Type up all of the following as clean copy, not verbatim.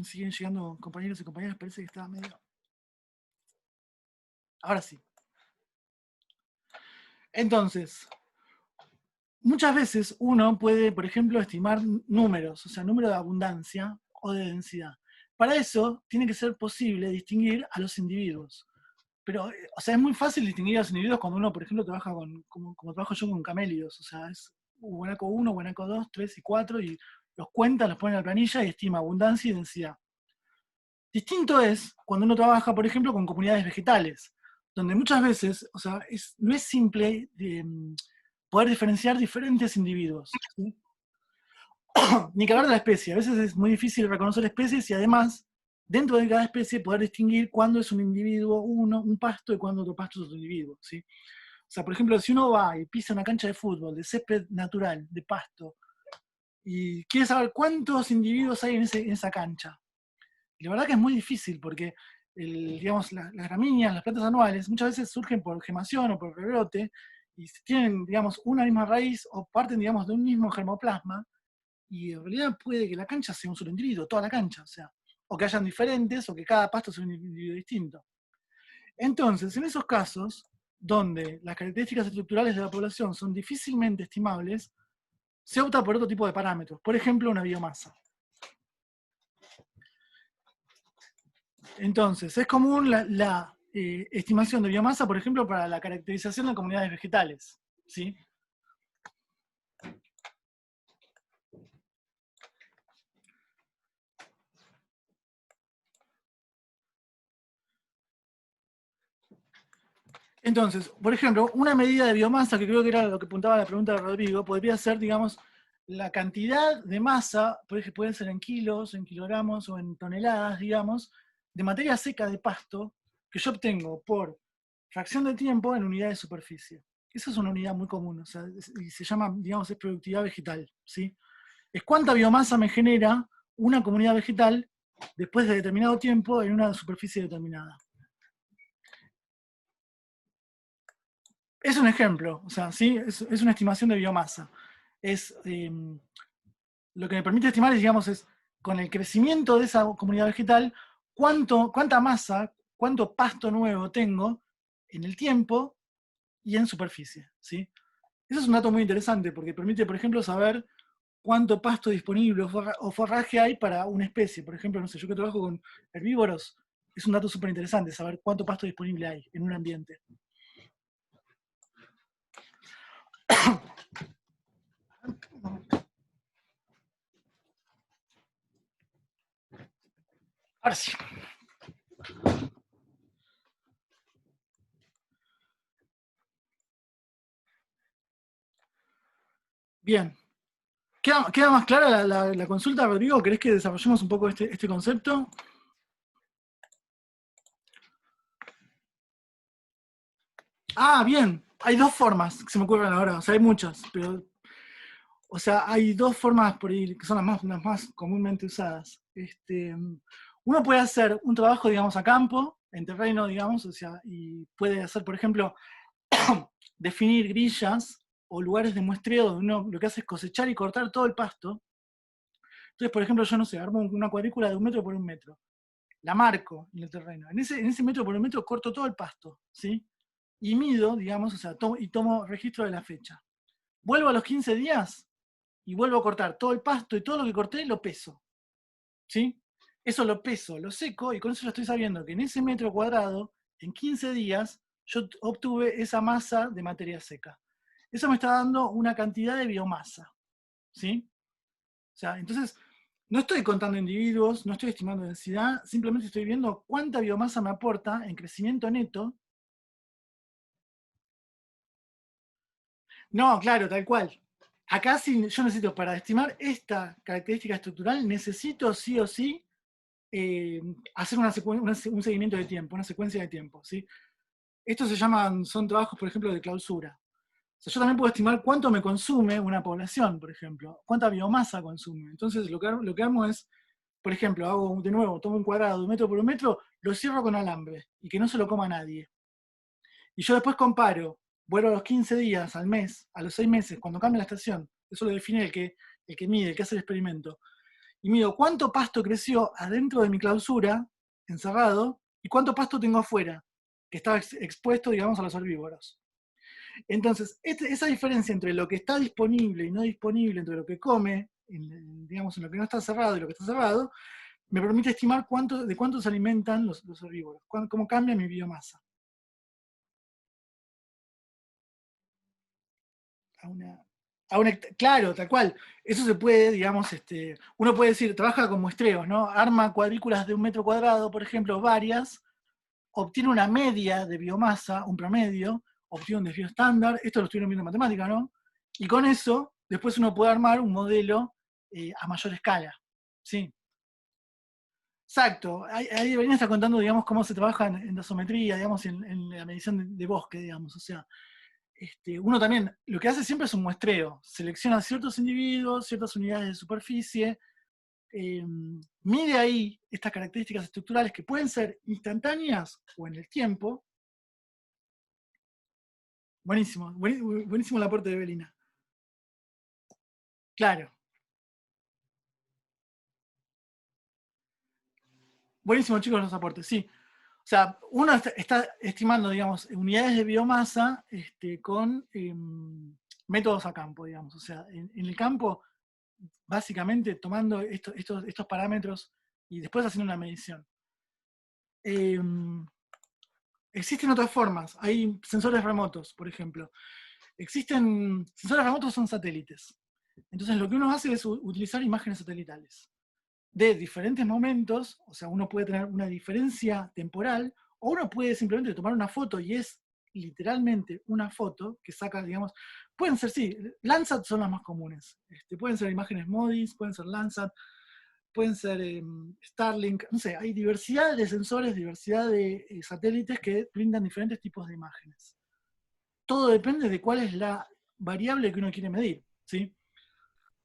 siguen llegando compañeros y compañeras, parece que estaba medio... Ahora sí. Entonces, muchas veces uno puede, por ejemplo, estimar números, o sea, número de abundancia o de densidad. Para eso tiene que ser posible distinguir a los individuos. Pero, o sea, es muy fácil distinguir a los individuos cuando uno, por ejemplo, trabaja como trabajo yo con camélidos. O sea, es guanaco 1, guanaco 2, 3 y 4, y los cuenta, los pone en la planilla y estima abundancia y densidad. Distinto es cuando uno trabaja, por ejemplo, con comunidades vegetales, donde muchas veces, o sea, no es simple poder diferenciar diferentes individuos, ¿sí? Ni que hablar de la especie. A veces es muy difícil reconocer especies y además, dentro de cada especie, poder distinguir cuándo es un individuo un pasto y cuándo otro pasto es otro individuo, ¿sí? O sea, por ejemplo, si uno va y pisa una cancha de fútbol, de césped natural, de pasto, y quiere saber cuántos individuos hay en esa cancha, y la verdad que es muy difícil porque digamos, las gramíneas, las plantas anuales, muchas veces surgen por gemación o por rebrote, y tienen, digamos, una misma raíz o parten, digamos, de un mismo germoplasma, y en realidad puede que la cancha sea un solo individuo, toda la cancha, o sea, o que hayan diferentes, o que cada pasto sea un individuo distinto. Entonces, en esos casos, donde las características estructurales de la población son difícilmente estimables, se opta por otro tipo de parámetros, por ejemplo, una biomasa. Entonces, es común la estimación de biomasa, por ejemplo, para la caracterización de comunidades vegetales, ¿sí? Entonces, por ejemplo, una medida de biomasa, que creo que era lo que apuntaba la pregunta de Rodrigo, podría ser, digamos, la cantidad de masa, puede ser en kilos, en kilogramos o en toneladas, digamos, de materia seca de pasto que yo obtengo por fracción de tiempo en unidad de superficie. Esa es una unidad muy común, o sea, y se llama, digamos, es productividad vegetal, ¿sí? Es cuánta biomasa me genera una comunidad vegetal después de determinado tiempo en una superficie determinada. Es un ejemplo, o sea, ¿sí? Es una estimación de biomasa. Lo que me permite estimar es, digamos, es con el crecimiento de esa comunidad vegetal, cuánta masa, cuánto pasto nuevo tengo en el tiempo y en superficie, ¿sí? Eso es un dato muy interesante porque permite, por ejemplo, saber cuánto pasto disponible o forraje hay para una especie. Por ejemplo, no sé, yo que trabajo con herbívoros, es un dato súper interesante saber cuánto pasto disponible hay en un ambiente. Ahora sí. Bien. ¿Queda más clara la consulta, Rodrigo? ¿Querés que desarrollemos un poco este concepto? Ah, bien. Hay dos formas que se me ocurren ahora. O sea, hay muchas, pero... O sea, hay dos formas por ahí que son las más comúnmente usadas. Uno puede hacer un trabajo, digamos, a campo, en terreno, digamos, o sea, y puede hacer, por ejemplo, definir grillas o lugares de muestreo donde uno lo que hace es cosechar y cortar todo el pasto. Entonces, por ejemplo, yo no sé, armo una cuadrícula de 1 metro por 1 metro. La marco en el terreno. En ese metro por 1 metro corto todo el pasto, ¿sí? Y mido, digamos, o sea, tomo registro de la fecha. Vuelvo a los 15 días y vuelvo a cortar todo el pasto y todo lo que corté lo peso, ¿sí? Eso lo peso, lo seco, y con eso ya estoy sabiendo que en ese metro cuadrado, en 15 días, yo obtuve esa masa de materia seca. Eso me está dando una cantidad de biomasa, ¿sí? O sea, entonces, no estoy contando individuos, no estoy estimando densidad, simplemente estoy viendo cuánta biomasa me aporta en crecimiento neto. No, claro, tal cual. Acá sí, yo necesito, para estimar esta característica estructural, necesito sí o sí hacer un seguimiento de tiempo, una secuencia de tiempo, ¿sí? Estos son trabajos, por ejemplo, de clausura. O sea, yo también puedo estimar cuánto me consume una población, por ejemplo, cuánta biomasa consume. Entonces, lo que hago es, por ejemplo, hago de nuevo, tomo un cuadrado de 1 metro por 1 metro, lo cierro con alambre y que no se lo coma nadie. Y yo después comparo, vuelvo a los 15 días, al mes, a los 6 meses, cuando cambia la estación. Eso lo define el que mide, el que hace el experimento. y mido cuánto pasto creció adentro de mi clausura, encerrado, y cuánto pasto tengo afuera, que estaba expuesto, digamos, a los herbívoros. Entonces, esa diferencia entre lo que está disponible y no disponible, entre lo que come, digamos, en lo que no está cerrado y lo que está cerrado, me permite estimar de cuánto se alimentan los herbívoros, cómo cambia mi biomasa. Claro, tal cual. Eso se puede, digamos, uno puede decir, trabaja con muestreos, ¿no? Arma cuadrículas de 1 metro cuadrado, por ejemplo, varias, obtiene una media de biomasa, un promedio, obtiene un desvío estándar, esto lo estuvieron viendo en matemática, ¿no? Y con eso, después uno puede armar un modelo a mayor escala, ¿sí? Exacto, ahí Evelina está contando, digamos, cómo se trabaja en dosimetría, digamos, en la medición de bosque, digamos, o sea, uno también lo que hace siempre es un muestreo, selecciona ciertos individuos, ciertas unidades de superficie, mide ahí estas características estructurales que pueden ser instantáneas o en el tiempo. Buenísimo, buenísimo el aporte de Evelina. Claro. Buenísimo, chicos, los aportes, sí. O sea, uno está estimando, digamos, unidades de biomasa con métodos a campo, digamos. O sea, en el campo, básicamente tomando estos parámetros y después haciendo una medición. Existen otras formas. Hay sensores remotos, por ejemplo. Sensores remotos son satélites. Entonces lo que uno hace es utilizar imágenes satelitales de diferentes momentos, o sea, uno puede tener una diferencia temporal, o uno puede simplemente tomar una foto y es literalmente una foto que saca, digamos, pueden ser, sí, Landsat son las más comunes, pueden ser imágenes MODIS, pueden ser Landsat, pueden ser Starlink, no sé, hay diversidad de sensores, diversidad de satélites que brindan diferentes tipos de imágenes. Todo depende de cuál es la variable que uno quiere medir, ¿sí?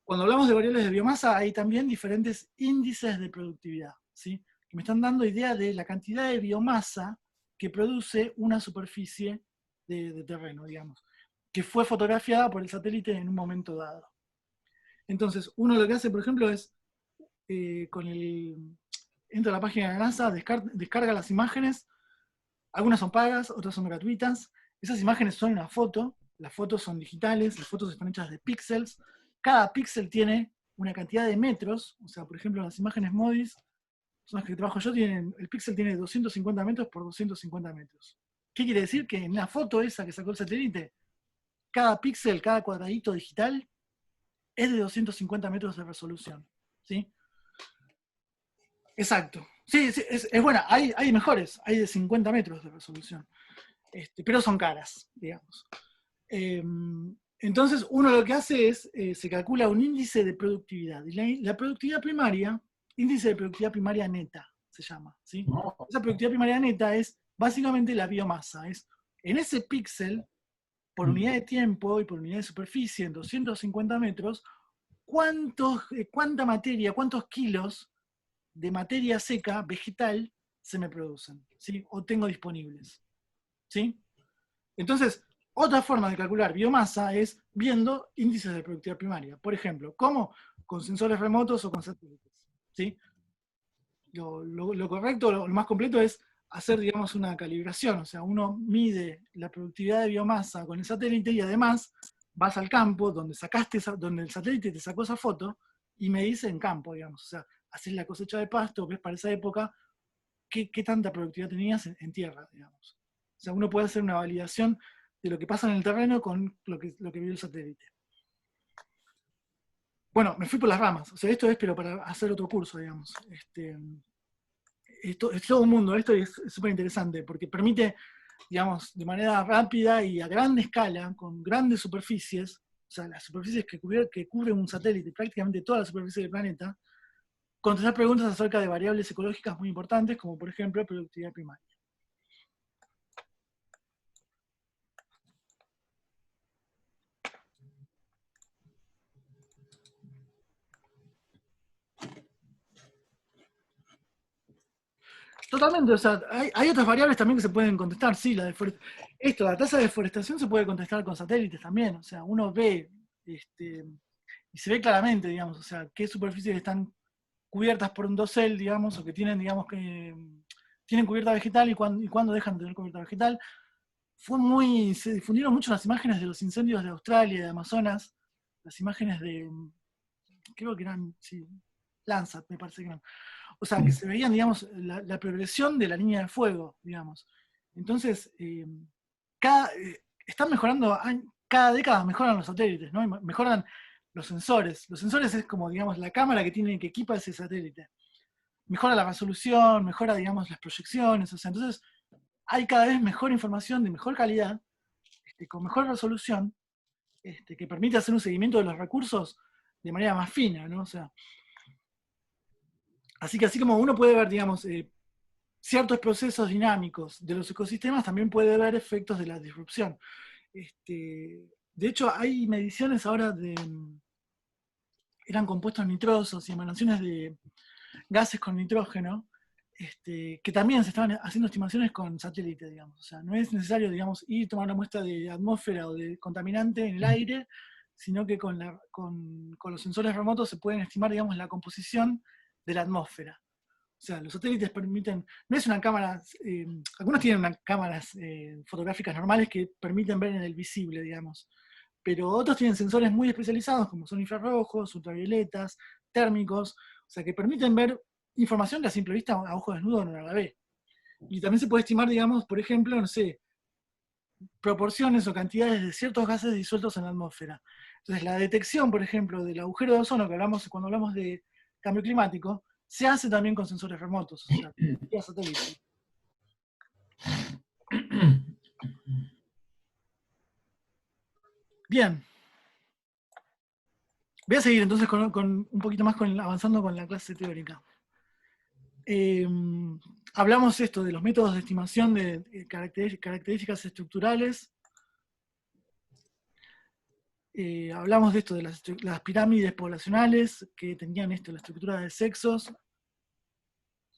Cuando hablamos de variables de biomasa, hay también diferentes índices de productividad, ¿sí? Que me están dando idea de la cantidad de biomasa que produce una superficie de terreno, digamos, que fue fotografiada por el satélite en un momento dado. Entonces, uno lo que hace, por ejemplo, es, entra a la página de la NASA, descarga las imágenes, algunas son pagas, otras son gratuitas. Esas imágenes son una foto, las fotos son digitales, las fotos están hechas de píxeles. Cada píxel tiene una cantidad de metros, o sea, por ejemplo, las imágenes MODIS, son las que trabajo yo, el píxel tiene 250 metros por 250 metros. ¿Qué quiere decir? Que en la foto esa que sacó el satélite, cada píxel, cada cuadradito digital, es de 250 metros de resolución. ¿Sí? Exacto. Sí, es buena. Hay mejores, hay de 50 metros de resolución. Pero son caras, digamos. Entonces, uno lo que hace es, se calcula un índice de productividad. Y la productividad primaria, índice de productividad primaria neta, se llama. ¿Sí? Esa productividad primaria neta es básicamente la biomasa. Es en ese píxel, por unidad de tiempo y por unidad de superficie, en 250 metros, cuánta materia, cuántos kilos de materia seca, vegetal, se me producen, ¿sí? O tengo disponibles. ¿Sí? Entonces, otra forma de calcular biomasa es viendo índices de productividad primaria. Por ejemplo, ¿cómo? Con sensores remotos o con satélites. ¿Sí? Lo correcto, lo más completo es hacer, digamos, una calibración. O sea, uno mide la productividad de biomasa con el satélite y además vas al campo donde el satélite te sacó esa foto y medís en campo, digamos. O sea, haces la cosecha de pasto, ves para esa época qué tanta productividad tenías en tierra, digamos. O sea, uno puede hacer una validación de lo que pasa en el terreno con lo que vio el satélite. Bueno, me fui por las ramas. O sea, esto es, pero para hacer otro curso, digamos. Esto es todo un mundo, esto es súper interesante, porque permite, digamos, de manera rápida y a gran escala, con grandes superficies, o sea, las superficies que cubren un satélite, prácticamente toda la superficie del planeta, contestar preguntas acerca de variables ecológicas muy importantes, como por ejemplo productividad primaria. Totalmente, o sea, hay otras variables también que se pueden contestar, sí, la tasa de deforestación se puede contestar con satélites también, o sea, uno ve, y se ve claramente, digamos, o sea, qué superficies están cubiertas por un dosel, digamos, o que tienen, digamos, que tienen cubierta vegetal y cuándo dejan de tener cubierta vegetal. Se difundieron mucho las imágenes de los incendios de Australia y de Amazonas, las imágenes de, creo que eran, sí, Landsat, me parece que eran. O sea, que se veían, digamos, la progresión de la línea de fuego, digamos. Entonces, están mejorando, cada década mejoran los satélites, ¿no? Mejoran los sensores. Los sensores es como, digamos, la cámara que equipa ese satélite. Mejora la resolución, mejora, digamos, las proyecciones, o sea, entonces hay cada vez mejor información de mejor calidad, con mejor resolución, que permite hacer un seguimiento de los recursos de manera más fina, ¿no? O sea, así que así como uno puede ver, digamos, ciertos procesos dinámicos de los ecosistemas, también puede ver efectos de la disrupción. De hecho, hay mediciones ahora eran compuestos nitrosos y emanaciones de gases con nitrógeno, que también se estaban haciendo estimaciones con satélite, digamos. O sea, no es necesario, digamos, ir a tomar una muestra de atmósfera o de contaminante en el aire, sino que con los sensores remotos se pueden estimar, digamos, la composición de la atmósfera. O sea, los satélites permiten, no es una cámara, algunos tienen cámaras fotográficas normales que permiten ver en el visible, digamos, pero otros tienen sensores muy especializados, como son infrarrojos, ultravioletas, térmicos, o sea, que permiten ver información que a simple vista, a ojo desnudo, no la ve. Y también se puede estimar, digamos, por ejemplo, no sé, proporciones o cantidades de ciertos gases disueltos en la atmósfera. Entonces, la detección, por ejemplo, del agujero de ozono que hablamos cuando hablamos de cambio climático, se hace también con sensores remotos, o sea, vía satélite. Bien. Voy a seguir entonces con un poquito más avanzando con la clase teórica. Hablamos esto de los métodos de estimación de características estructurales. Hablamos de esto de las pirámides poblacionales que tenían la estructura de sexos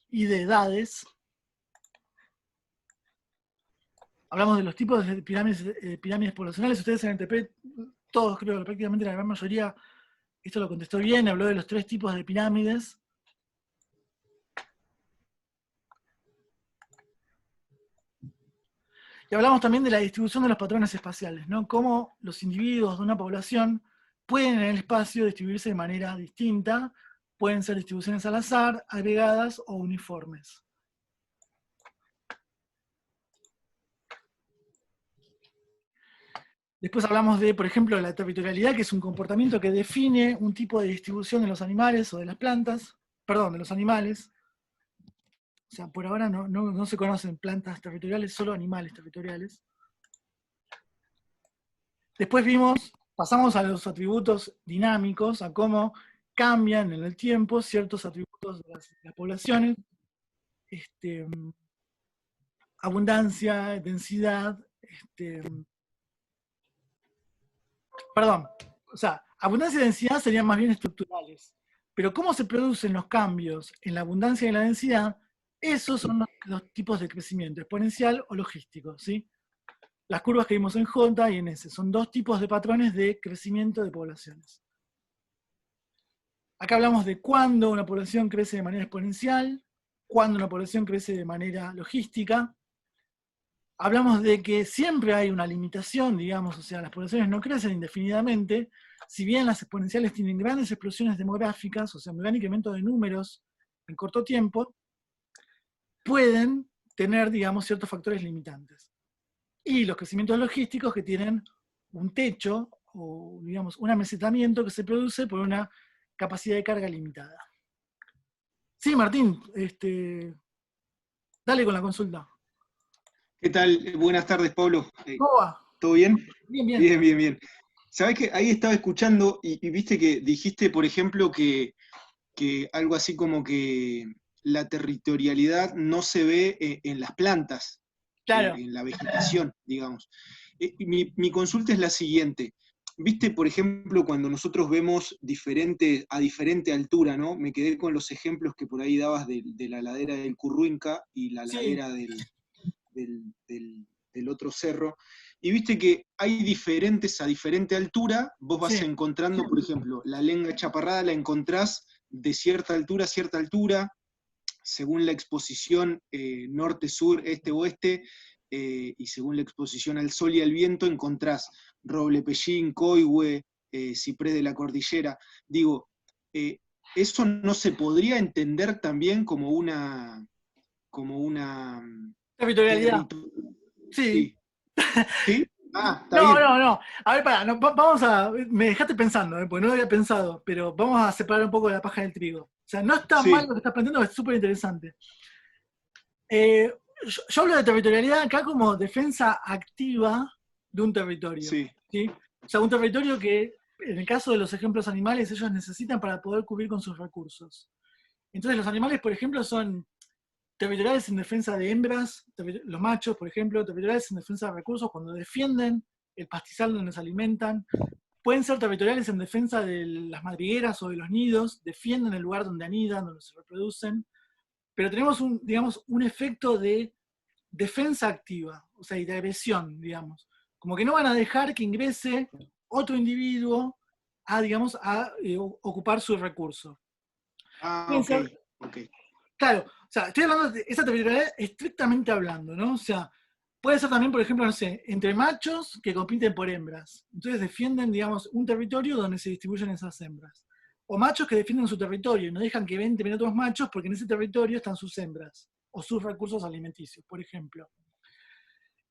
y de edades. Hablamos de los tipos de pirámides poblacionales. Ustedes en el TP, todos creo que prácticamente la gran mayoría, esto lo contestó bien, habló de los 3 tipos de pirámides. Y hablamos también de la distribución de los patrones espaciales, ¿no? Cómo los individuos de una población pueden en el espacio distribuirse de manera distinta, pueden ser distribuciones al azar, agregadas o uniformes. Después hablamos de, por ejemplo, la territorialidad, que es un comportamiento que define un tipo de distribución de los animales o de las plantas, perdón, de los animales. O sea, por ahora no se conocen plantas territoriales, solo animales territoriales. Después pasamos a los atributos dinámicos, a cómo cambian en el tiempo ciertos atributos de las poblaciones, abundancia, densidad, perdón, o sea, abundancia y densidad serían más bien estructurales, pero cómo se producen los cambios en la abundancia y la densidad, esos son los tipos de crecimiento, exponencial o logístico, ¿sí? Las curvas que vimos en J y en S son 2 tipos de patrones de crecimiento de poblaciones. Acá hablamos de cuándo una población crece de manera exponencial, cuándo una población crece de manera logística. Hablamos de que siempre hay una limitación, digamos, o sea, las poblaciones no crecen indefinidamente, si bien las exponenciales tienen grandes explosiones demográficas, o sea, un gran incremento de números en corto tiempo, pueden tener, digamos, ciertos factores limitantes. Y los crecimientos logísticos que tienen un techo, o digamos, un amesetamiento que se produce por una capacidad de carga limitada. Sí, Martín, dale con la consulta. ¿Qué tal? Buenas tardes, Pablo. ¿Cómo va? ¿Todo bien? Bien, bien. Bien, bien, bien. Sabés que ahí estaba escuchando y viste que dijiste, por ejemplo, que algo así como que la territorialidad no se ve en las plantas, Claro. en la vegetación, digamos. Y mi consulta es la siguiente. Viste, por ejemplo, cuando nosotros vemos a diferente altura, ¿no? Me quedé con los ejemplos que por ahí dabas de la ladera del Curruinca y la Sí. ladera del otro cerro, y viste que hay diferentes a diferente altura, vos vas Sí. encontrando, por ejemplo, la lenga chaparrada la encontrás de cierta altura a cierta altura, según la exposición norte-sur, este-oeste, y según la exposición al sol y al viento, encontrás roble pellín, coihue, ciprés de la cordillera. Digo, eso no se podría entender también como una Territorialidad. territorialidad. Sí. Sí. ¿Sí? Ah, está No, bien. no, no. A ver, pará, vamos a. Me dejaste pensando, porque no lo había pensado, pero vamos a separar un poco de la paja del trigo. O sea, no está mal Sí, lo que estás planteando, es súper interesante. Yo hablo de territorialidad acá como defensa activa de un territorio. sí. ¿Sí? O sea, un territorio que, en el caso de los ejemplos animales, ellos necesitan para poder cubrir con sus recursos. Entonces, los animales, por ejemplo, son territoriales en defensa de hembras, los machos, por ejemplo, territoriales en defensa de recursos cuando defienden el pastizal donde se alimentan. Pueden ser territoriales en defensa de las madrigueras o de los nidos, defienden el lugar donde anidan, donde se reproducen. Pero tenemos digamos, un efecto de defensa activa, o sea, y de agresión, digamos. Como que no van a dejar que ingrese otro individuo a, digamos, a ocupar su recurso. Ah, Pueden ok, ser, ok. claro, o sea, estoy hablando de esa territorialidad estrictamente hablando, ¿no? O sea, puede ser también, por ejemplo, no sé, entre machos que compiten por hembras. Entonces defienden, digamos, un territorio donde se distribuyen esas hembras. O machos que defienden su territorio y no dejan que entren otros machos porque en ese territorio están sus hembras o sus recursos alimenticios, por ejemplo.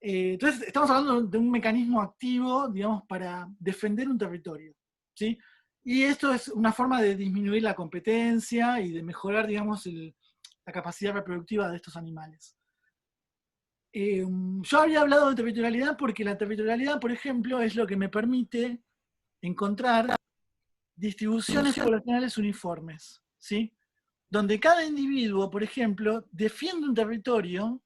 Entonces, estamos hablando de un mecanismo activo, digamos, para defender un territorio, ¿sí? Y esto es una forma de disminuir la competencia y de mejorar, digamos, la capacidad reproductiva de estos animales. Yo había hablado de territorialidad porque la territorialidad, por ejemplo, es lo que me permite encontrar distribuciones poblacionales uniformes, ¿sí? Donde cada individuo, por ejemplo, defiende un territorio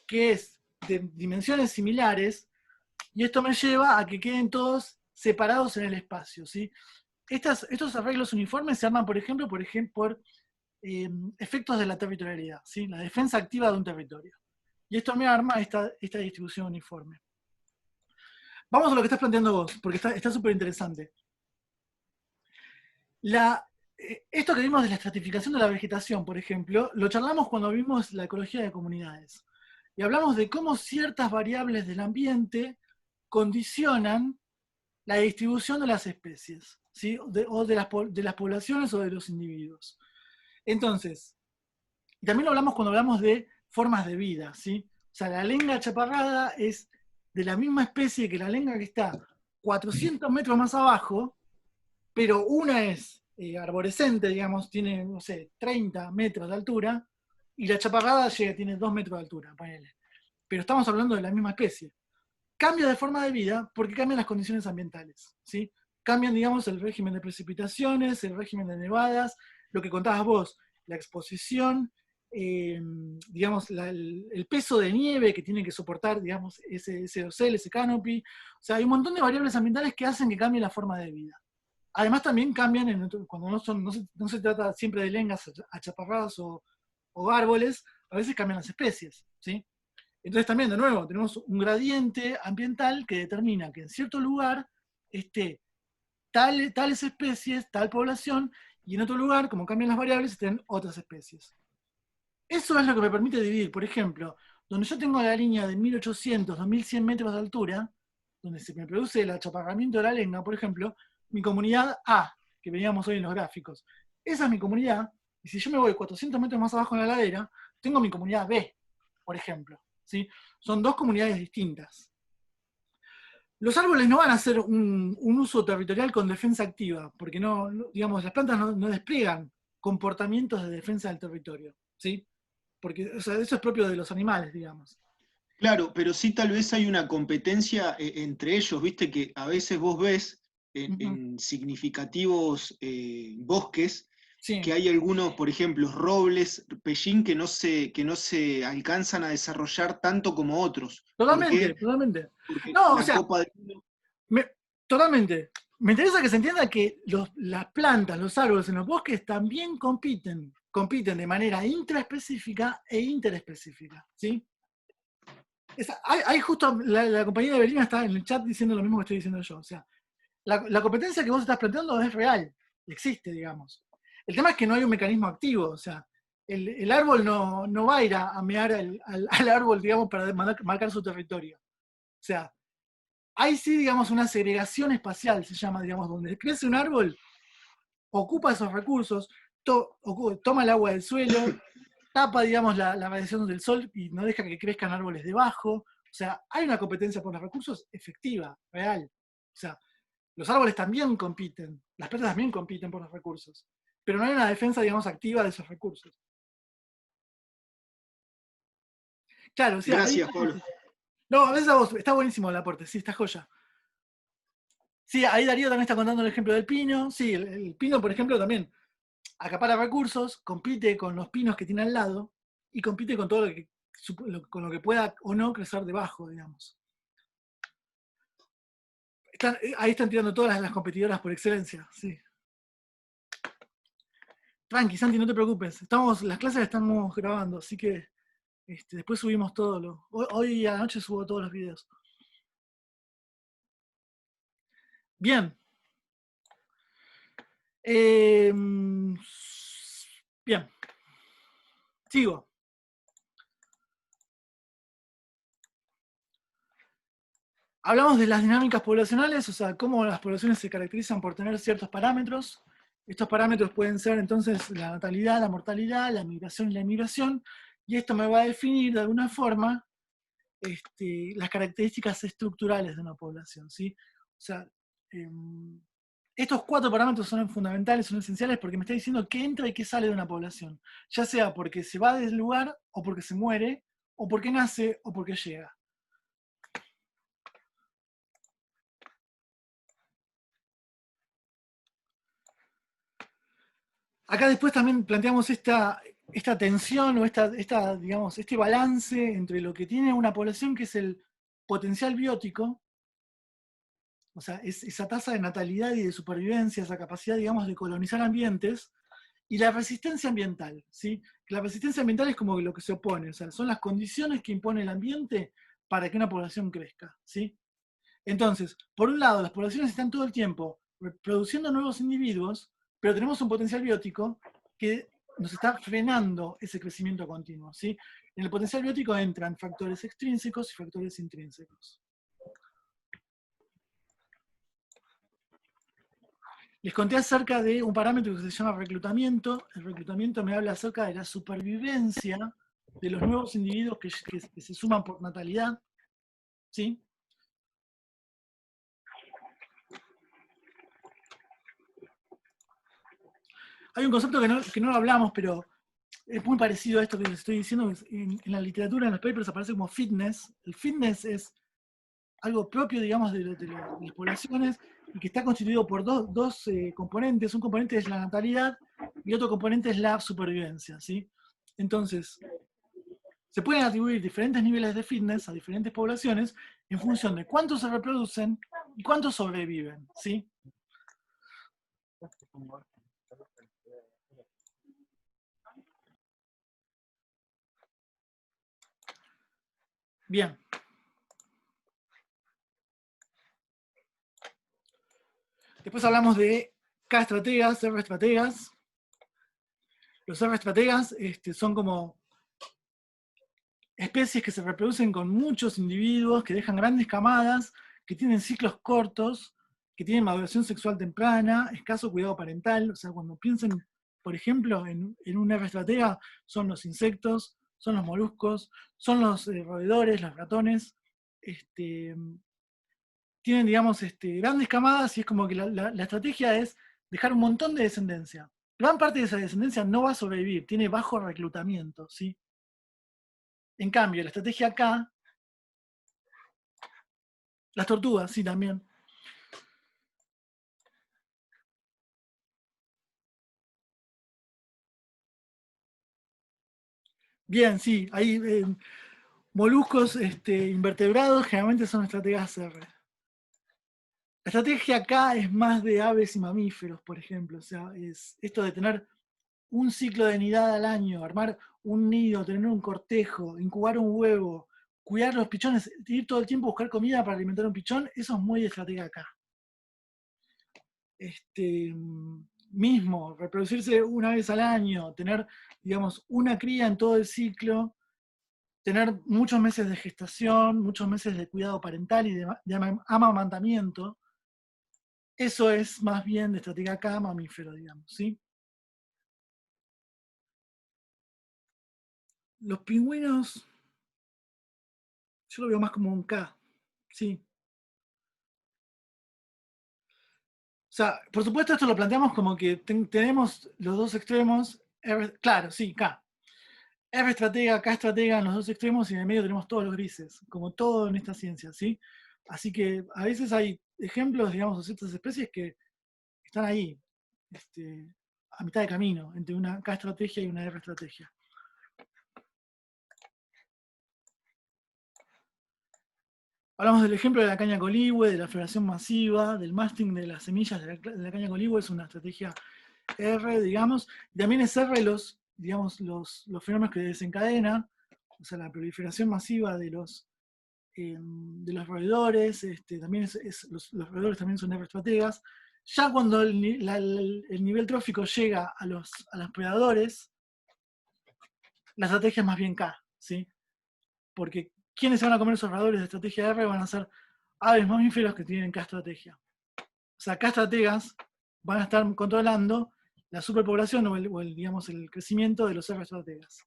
que es de dimensiones similares, y esto me lleva a que queden todos separados en el espacio, ¿sí? Estos arreglos uniformes se arman, por ejemplo, por efectos de la territorialidad, ¿sí? La defensa activa de un territorio. Y esto me arma esta distribución uniforme. Vamos a lo que estás planteando vos, porque está súper interesante. Esto que vimos de la estratificación de la vegetación, por ejemplo, lo charlamos cuando vimos la ecología de comunidades. Y hablamos de cómo ciertas variables del ambiente condicionan la distribución de las especies, ¿sí? O de las poblaciones o de los individuos. Entonces, y también lo hablamos cuando hablamos de formas de vida, ¿sí? O sea, la lenga chaparrada es de la misma especie que la lenga que está 400 metros más abajo, pero una es arborescente, digamos, tiene, no sé, 30 metros de altura, y la chaparrada tiene 2 metros de altura, ponele. Pero estamos hablando de la misma especie. Cambia de forma de vida porque cambian las condiciones ambientales, ¿sí? Cambian, digamos, el régimen de precipitaciones, el régimen de nevadas, lo que contabas vos, la exposición, digamos, el peso de nieve que tiene que soportar, digamos, ese dosel, ese canopy. O sea, hay un montón de variables ambientales que hacen que cambie la forma de vida. Además también cambian, cuando no se trata siempre de lengas achaparradas o árboles, a veces cambian las especies, ¿sí? Entonces también, de nuevo, tenemos un gradiente ambiental que determina que en cierto lugar esté tales especies, tal población, y en otro lugar, como cambian las variables, estén otras especies. Eso es lo que me permite dividir. Por ejemplo, donde yo tengo la línea de 1800 a 1100 metros de altura, donde se me produce el achaparramiento de la lenga, por ejemplo, mi comunidad A, que veíamos hoy en los gráficos, esa es mi comunidad, y si yo me voy 400 metros más abajo en la ladera, tengo mi comunidad B, por ejemplo. ¿Sí? Son dos comunidades distintas. Los árboles no van a hacer un uso territorial con defensa activa, porque digamos, las plantas no despliegan comportamientos de defensa del territorio, ¿sí? Porque o sea, eso es propio de los animales, digamos. Claro, pero sí tal vez hay una competencia entre ellos, viste que a veces vos ves Uh-huh. en significativos bosques Sí, que hay algunos, por ejemplo, robles, pellín, que no se alcanzan a desarrollar tanto como otros. ¿Por totalmente, qué? totalmente. Porque No, o la sea, copa de vino. me- totalmente. Me interesa que se entienda que las plantas, los árboles en los bosques también compiten de manera intraespecífica e interespecífica, ¿sí? Hay justo, la compañera de Belina está en el chat diciendo lo mismo que estoy diciendo yo. O sea, la competencia que vos estás planteando es real, existe, digamos. El tema es que no hay un mecanismo activo, o sea, el árbol no va a ir a mear al árbol, digamos, para marcar su territorio. O sea, hay sí, digamos, una segregación espacial, se llama, digamos, donde crece un árbol, ocupa esos recursos, toma el agua del suelo, tapa, digamos, la radiación del sol y no deja que crezcan árboles debajo. O sea, hay una competencia por los recursos efectiva, real. O sea, los árboles también compiten, las plantas también compiten por los recursos, pero no hay una defensa, digamos, activa de esos recursos. Claro, o sea, Gracias, Pablo. no, a veces a vos, está buenísimo el aporte, sí, está joya. Sí, ahí Darío también está contando el ejemplo del pino. Sí, el pino, por ejemplo, también acapara recursos, compite con los pinos que tiene al lado y compite con todo con lo que pueda o no crecer debajo, digamos. Ahí están tirando todas las competidoras por excelencia, sí. Tranqui, Santi, no te preocupes. Las clases las estamos grabando, así que después subimos todo. Hoy a la noche subo todos los videos. Bien. Bien. Sigo. Hablamos de las dinámicas poblacionales, o sea, cómo las poblaciones se caracterizan por tener ciertos parámetros. Estos parámetros pueden ser entonces la natalidad, la mortalidad, la migración y la inmigración, y esto me va a definir de alguna forma las características estructurales de una población, ¿sí? O sea, estos 4 parámetros son fundamentales, son esenciales porque me está diciendo qué entra y qué sale de una población, ya sea porque se va del lugar, o porque se muere, o porque nace, o porque llega. Acá después también planteamos esta tensión o digamos, este balance entre lo que tiene una población, que es el potencial biótico, o sea, es esa tasa de natalidad y de supervivencia, esa capacidad, digamos, de colonizar ambientes, y la resistencia ambiental, ¿sí? La resistencia ambiental es como lo que se opone, o sea, son las condiciones que impone el ambiente para que una población crezca, ¿sí? Entonces, por un lado, las poblaciones están todo el tiempo produciendo nuevos individuos, pero tenemos un potencial biótico que nos está frenando ese crecimiento continuo, ¿sí? En el potencial biótico entran factores extrínsecos y factores intrínsecos. Les conté acerca de un parámetro que se llama reclutamiento. El reclutamiento me habla acerca de la supervivencia de los nuevos individuos que se suman por natalidad, ¿sí? Hay un concepto que no lo hablamos, pero es muy parecido a esto que les estoy diciendo. En la literatura, en los papers, aparece como fitness. El fitness es algo propio, digamos, de las poblaciones y que está constituido por dos componentes. Un componente es la natalidad y otro componente es la supervivencia, ¿sí? Entonces, se pueden atribuir diferentes niveles de fitness a diferentes poblaciones en función de cuántos se reproducen y cuántos sobreviven, ¿sí? Bien. Después hablamos de K-estrategas, R-estrategas. Los R-estrategas son como especies que se reproducen con muchos individuos, que dejan grandes camadas, que tienen ciclos cortos, que tienen maduración sexual temprana, escaso cuidado parental. O sea, cuando piensen, por ejemplo, en un R-estratega, son los insectos, son los moluscos, son los roedores, los ratones. Tienen, digamos, grandes camadas y es como que la estrategia es dejar un montón de descendencia. Gran parte de esa descendencia no va a sobrevivir, tiene bajo reclutamiento, ¿sí? En cambio, la estrategia acá, las tortugas, sí, también. Bien, sí, hay moluscos invertebrados, generalmente son estrategas R. La estrategia acá es más de aves y mamíferos, por ejemplo. O sea, es esto de tener un ciclo de nidada al año, armar un nido, tener un cortejo, incubar un huevo, cuidar los pichones, ir todo el tiempo a buscar comida para alimentar un pichón, eso es muy de estrategia acá. mismo, reproducirse una vez al año, tener, digamos, una cría en todo el ciclo, tener muchos meses de gestación, muchos meses de cuidado parental y de amamantamiento, eso es más bien de estrategia K mamífero, digamos, ¿sí? Los pingüinos, yo lo veo más como un K, ¿sí? O sea, por supuesto esto lo planteamos como que tenemos los dos extremos, claro, sí, K. R estratega, K estratega en los dos extremos y en el medio tenemos todos los grises, como todo en esta ciencia, ¿sí? Así que a veces hay ejemplos, digamos, de ciertas especies que están ahí, a mitad de camino, entre una K estrategia y una R estrategia. Hablamos del ejemplo de la caña coligüe, de la floración masiva, del masting de las semillas de la caña coligüe, es una estrategia R, digamos, y también es R digamos, los fenómenos que desencadena, o sea, la proliferación masiva de los roedores, también los roedores también son R estrategas. Ya cuando el nivel trófico llega a los predadores, la estrategia es más bien K, ¿sí? Porque quienes se van a comer esos roedores de estrategia R van a ser aves mamíferos que tienen K estrategia. O sea, K estrategas van a estar controlando la superpoblación digamos, el crecimiento de los R estrategas.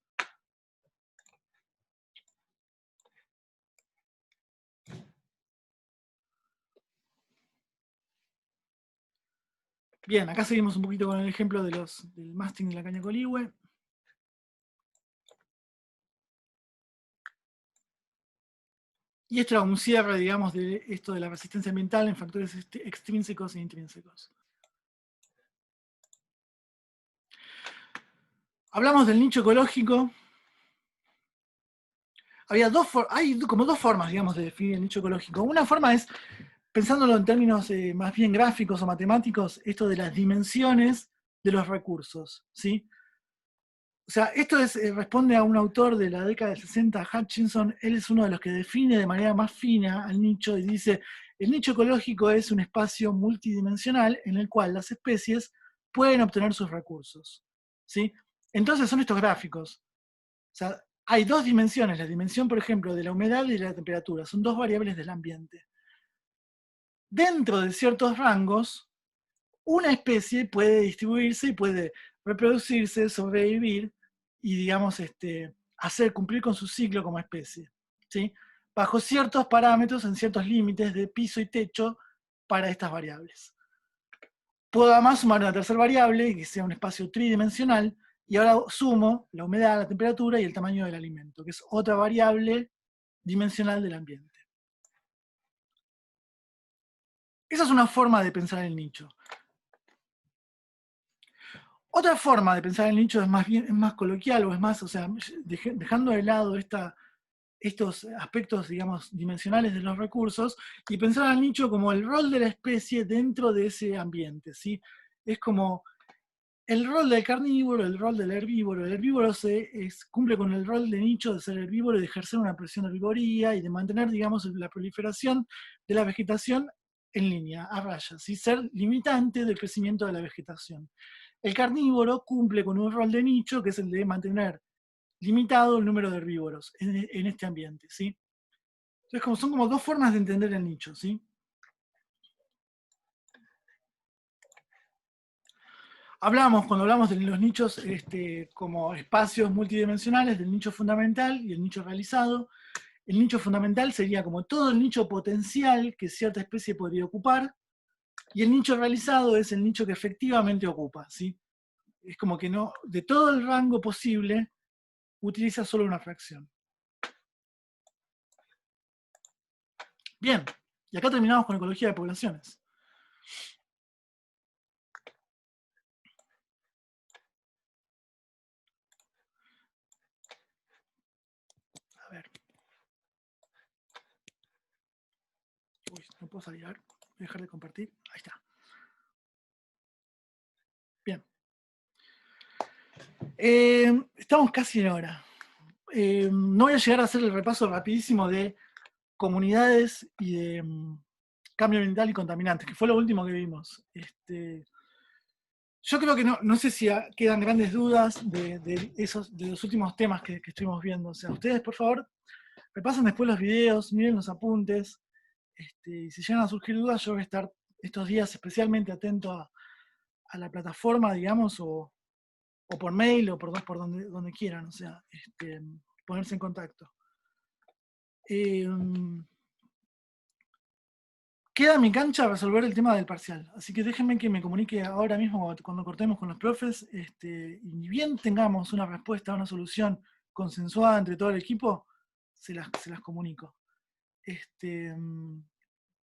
Bien, acá seguimos un poquito con el ejemplo del masting de la caña coligüe. Y esto era un cierre, digamos, de esto de la resistencia ambiental en factores extrínsecos e intrínsecos. Hablamos del nicho ecológico. Hay como dos formas, digamos, de definir el nicho ecológico. Una forma es, pensándolo en términos más bien gráficos o matemáticos, esto de las dimensiones de los recursos, ¿sí? O sea, esto responde a un autor de la década del 60, Hutchinson. Él es uno de los que define de manera más fina al nicho y dice, el nicho ecológico es un espacio multidimensional en el cual las especies pueden obtener sus recursos, ¿sí? Entonces son estos gráficos. O sea, hay dos dimensiones, la dimensión, por ejemplo, de la humedad y de la temperatura, son dos variables del ambiente. Dentro de ciertos rangos, una especie puede distribuirse y puede reproducirse, sobrevivir y, digamos, hacer cumplir con su ciclo como especie, ¿sí? Bajo ciertos parámetros, en ciertos límites de piso y techo para estas variables. Puedo además sumar una tercera variable, que sea un espacio tridimensional, y ahora sumo la humedad, la temperatura y el tamaño del alimento, que es otra variable dimensional del ambiente. Esa es una forma de pensar el nicho. Otra forma de pensar el nicho es más coloquial, o es más, o sea, dejando de lado estos aspectos, digamos, dimensionales de los recursos, y pensar al nicho como el rol de la especie dentro de ese ambiente, ¿sí? Es como el rol del carnívoro, el rol del herbívoro. El herbívoro cumple con el rol de nicho de ser herbívoro y de ejercer una presión de herbivoría y de mantener, digamos, la proliferación de la vegetación en línea, a raya, ¿sí? Ser limitante del crecimiento de la vegetación. El carnívoro cumple con un rol de nicho que es el de mantener limitado el número de herbívoros en este ambiente, ¿sí? Entonces, son como dos formas de entender el nicho, ¿sí? Cuando hablamos de los nichos como espacios multidimensionales, del nicho fundamental y el nicho realizado. El nicho fundamental sería como todo el nicho potencial que cierta especie podría ocupar, y el nicho realizado es el nicho que efectivamente ocupa, ¿sí? Es como que no, de todo el rango posible, utiliza solo una fracción. Bien, y acá terminamos con ecología de poblaciones. A ver. Uy, no puedo salir. A ver, voy a dejar de compartir. Ahí está. Bien. Estamos casi en hora. No voy a llegar a hacer el repaso rapidísimo de comunidades y de cambio ambiental y contaminantes, que fue lo último que vimos. Yo creo que no sé si quedan grandes dudas de los últimos temas que estuvimos viendo. O sea, ustedes, por favor, repasen después los videos, miren los apuntes. Y si llegan a surgir dudas, yo voy a estar estos días especialmente atento a la plataforma, digamos, o por mail o por donde quieran. O sea, ponerse en contacto. Queda en mi cancha resolver el tema del parcial, así que déjenme que me comunique ahora mismo cuando cortemos con los profes, y bien tengamos una respuesta, una solución consensuada entre todo el equipo, se las comunico.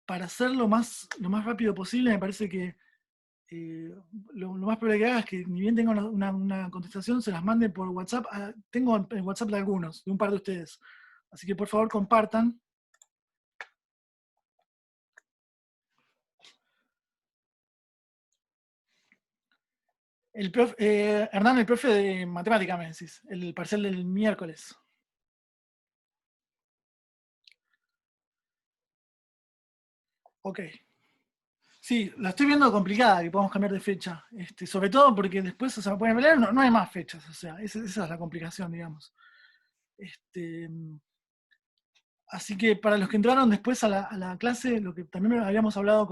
Para hacerlo lo más rápido posible, me parece que lo más probable que haga es que ni bien tenga una contestación, se las mande por WhatsApp. Tengo el WhatsApp de algunos, de un par de ustedes, así que por favor compartan. Hernán, el profe de matemática, me decís, el parcial del miércoles. Ok. Sí, la estoy viendo complicada, que podamos cambiar de fecha. Sobre todo porque después, o sea, en realidad no hay más fechas, o sea, esa es la complicación, digamos. Así que para los que entraron después a la clase, lo que también habíamos hablado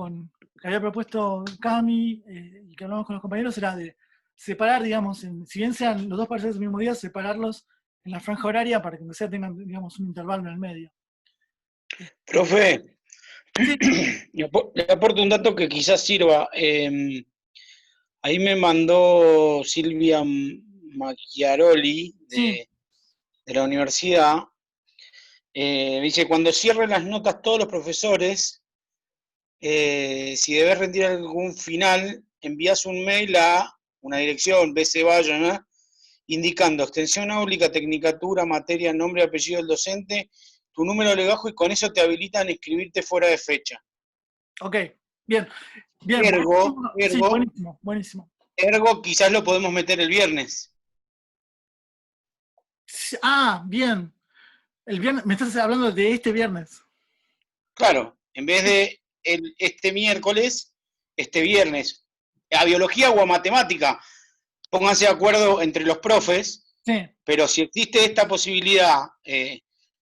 que había propuesto Cami, y que hablamos con los compañeros, era de separar, digamos, si bien sean los dos parciales del mismo día, separarlos en la franja horaria para que aunque sea tengan, digamos, un intervalo en el medio. Profe, Sí. le aporto un dato que quizás sirva. Ahí me mandó Silvia Macchiaroli de la universidad. Dice, cuando cierren las notas todos los profesores, si debes rendir algún final, envías un mail a una dirección, BC Bayo, ¿no?, indicando extensión áulica, tecnicatura, materia, nombre y apellido del docente, tu número legajo, y con eso te habilitan a inscribirte fuera de fecha. Ok, bien. Sí, buenísimo. Ergo, quizás lo podemos meter el viernes. Bien. El viernes, me estás hablando de este viernes. Claro, en vez de este miércoles, este viernes. A biología o a matemática, pónganse de acuerdo entre los profes, sí. Pero si existe esta posibilidad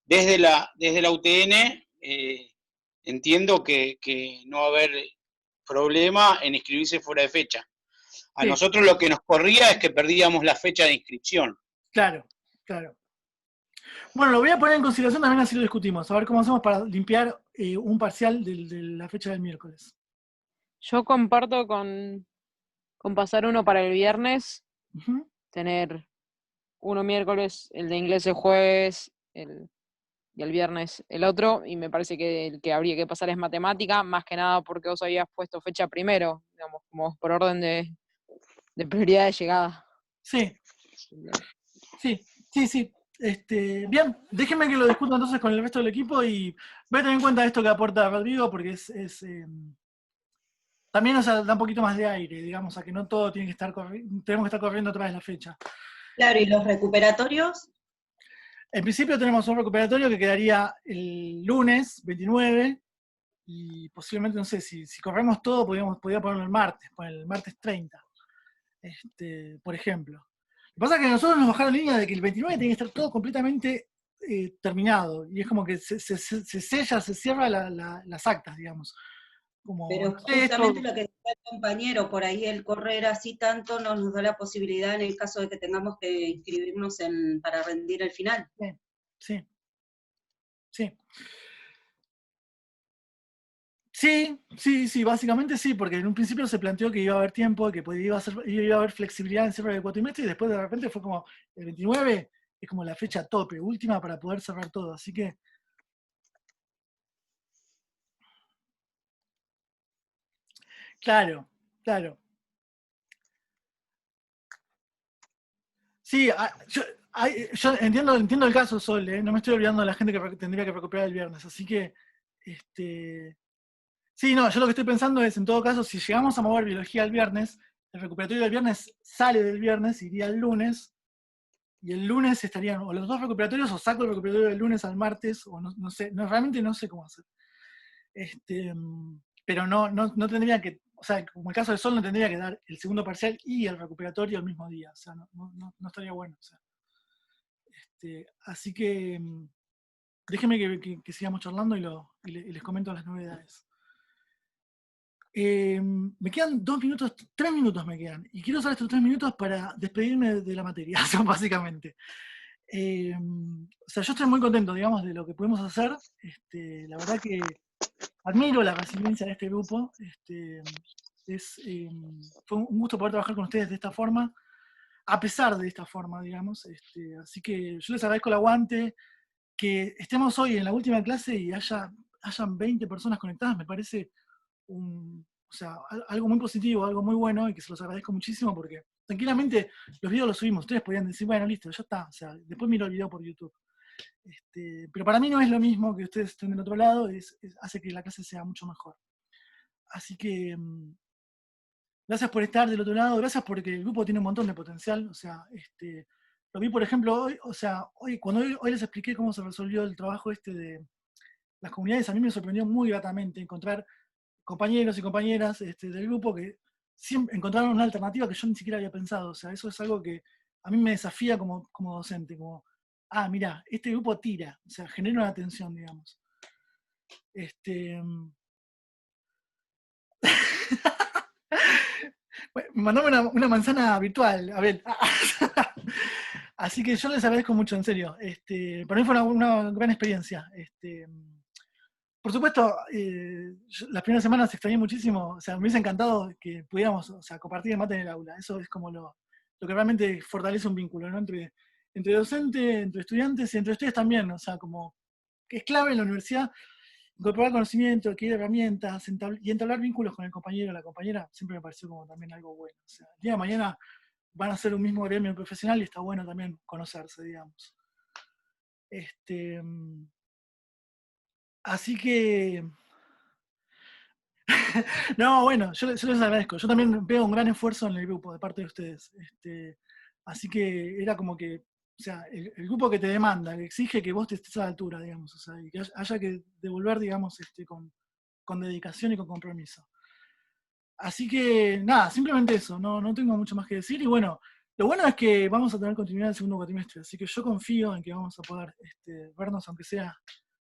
desde la UTN, entiendo que no va a haber problema en inscribirse fuera de fecha. A nosotros lo que nos corría es que perdíamos la fecha de inscripción. Claro. Bueno, lo voy a poner en consideración, también así lo discutimos, a ver cómo hacemos para limpiar un parcial de la fecha del miércoles. Yo comparto con pasar uno para el viernes, tener uno miércoles, el de inglés el jueves, y el viernes el otro, y me parece que el que habría que pasar es matemática, más que nada porque vos habías puesto fecha primero, digamos, como por orden de prioridad de llegada. Sí. Bien, déjenme que lo discuta entonces con el resto del equipo y voy a tener en cuenta esto que aporta Rodrigo, porque también nos da un poquito más de aire, digamos, a que no todo tiene que estar tenemos que estar corriendo otra vez la fecha. Claro, ¿y los recuperatorios? En principio tenemos un recuperatorio que quedaría el lunes 29, y posiblemente, no sé, si corremos todo, podría ponerlo el martes 30, por ejemplo. Lo que pasa es que nosotros nos bajaron línea de que el 29 tiene que estar todo completamente terminado, y es como que se sella, se cierra las actas, digamos. Pero justamente lo que decía el compañero, por ahí el correr así tanto nos da la posibilidad en el caso de que tengamos que inscribirnos para rendir el final. Sí. Sí, básicamente sí, porque en un principio se planteó que iba a haber tiempo, que iba a haber flexibilidad en cierre de cuatrimestre, y después de repente fue como el 29 es como la fecha tope, última para poder cerrar todo, así que... Claro. Sí, yo entiendo el caso, Sol, no me estoy olvidando de la gente que tendría que recuperar el viernes, así que... Sí, no, yo lo que estoy pensando es, en todo caso, si llegamos a mover biología el viernes, el recuperatorio del viernes sale del viernes, iría el lunes, y el lunes estarían o los dos recuperatorios, o saco el recuperatorio del lunes al martes, o no sé, realmente no sé cómo hacer. pero no tendría que, o sea, como el caso del Sol, no tendría que dar el segundo parcial y el recuperatorio el mismo día, o sea, no estaría bueno. O sea. Así que déjenme que sigamos charlando y les comento las novedades. Me quedan 2 minutos, 3 minutos me quedan, y quiero usar estos 3 minutos para despedirme de la materia, básicamente. O sea, yo estoy muy contento, digamos, de lo que pudimos hacer. La verdad que admiro la resiliencia de este grupo. Fue un gusto poder trabajar con ustedes de esta forma, a pesar de esta forma, digamos. Así que yo les agradezco el aguante, que estemos hoy en la última clase y hayan 20 personas conectadas, me parece o sea, algo muy positivo, algo muy bueno, y que se los agradezco muchísimo, porque tranquilamente los videos los subimos, ustedes podrían decir, bueno, listo, ya está, o sea, después miro el video por YouTube. Pero para mí no es lo mismo que ustedes estén del otro lado, hace que la clase sea mucho mejor. Así que gracias por estar del otro lado, gracias porque el grupo tiene un montón de potencial. O sea, lo vi, por ejemplo, hoy, o sea, cuando hoy les expliqué cómo se resolvió el trabajo de las comunidades, a mí me sorprendió muy gratamente encontrar compañeros y compañeras del grupo que siempre encontraron una alternativa que yo ni siquiera había pensado. O sea, eso es algo que a mí me desafía como docente, como, mira, este grupo tira, o sea, genera una tensión, digamos. Mandame una manzana virtual, a ver. Así que yo les agradezco mucho, en serio. Para mí fue una gran experiencia. Por supuesto, las primeras semanas extrañé muchísimo. O sea, me hubiese encantado que pudiéramos, o sea, compartir el mate en el aula. Eso es como lo que realmente fortalece un vínculo, ¿no? Entre docente, entre estudiantes y entre ustedes también. O sea, como que es clave en la universidad incorporar conocimiento, adquirir herramientas y entablar vínculos con el compañero o la compañera, siempre me pareció como también algo bueno. O sea, el día de mañana van a ser un mismo gremio profesional y está bueno también conocerse, digamos. Así que... No, bueno, yo les agradezco. Yo también veo un gran esfuerzo en el grupo de parte de ustedes. Así que era como que, o sea, el grupo que te demanda, que exige que vos te estés a la altura, digamos, o sea, y que haya que devolver, digamos, con dedicación y con compromiso. Así que, nada, simplemente eso, no tengo mucho más que decir. Y bueno, lo bueno es que vamos a tener continuidad el segundo cuatrimestre, así que yo confío en que vamos a poder vernos, aunque sea,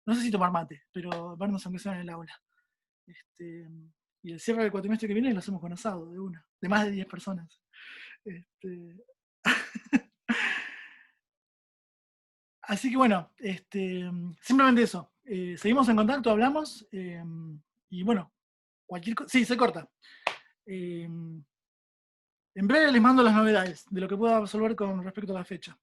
no sé si tomar mate, pero vernos aunque sea en el aula. Y el cierre del cuatrimestre que viene lo hacemos con asado, de más de 10 personas. Así que bueno, simplemente eso. Seguimos en contacto, hablamos, y bueno, cualquier cosa. Sí, se corta. En breve les mando las novedades de lo que pueda resolver con respecto a la fecha.